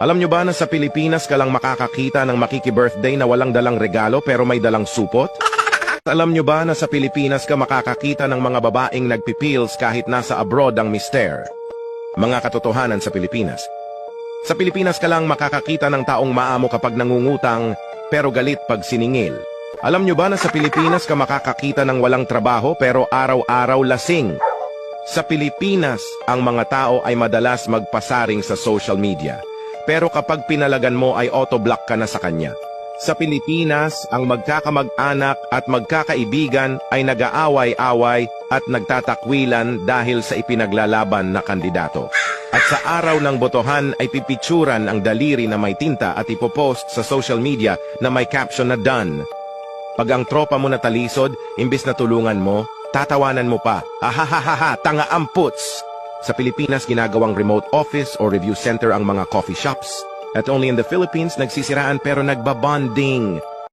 Alam nyo ba na sa Pilipinas ka lang makakakita ng makiki-birthday na walang dalang regalo pero may dalang supot? Alam nyo ba na sa Pilipinas ka makakakita ng mga babaeng nagpipills kahit nasa abroad ang mister? Mga katotohanan sa Pilipinas. Sa Pilipinas ka lang makakakita ng taong maamo kapag nangungutang pero galit pag siningil. Alam nyo ba na sa Pilipinas ka makakakita ng walang trabaho pero araw-araw lasing? Sa Pilipinas, ang mga tao ay madalas magpasaring sa social media. Pero kapag pinalagan mo ay auto-block ka na sa kanya. Sa Pilipinas, ang magkakamag-anak at magkakaibigan ay nag-aaway-away at nagtatakwilan dahil sa ipinaglalaban na kandidato. At sa araw ng botohan ay pipicturan ang daliri na may tinta at ipopost sa social media na may caption na done. Pag ang tropa mo natalisod, imbis na tulungan mo, tatawanan mo pa. Ahahaha, tanga amputs! Sa Pilipinas, ginagawang remote office or review center ang mga coffee shops. At only in the Philippines, nagsisiraan pero nagbabonding.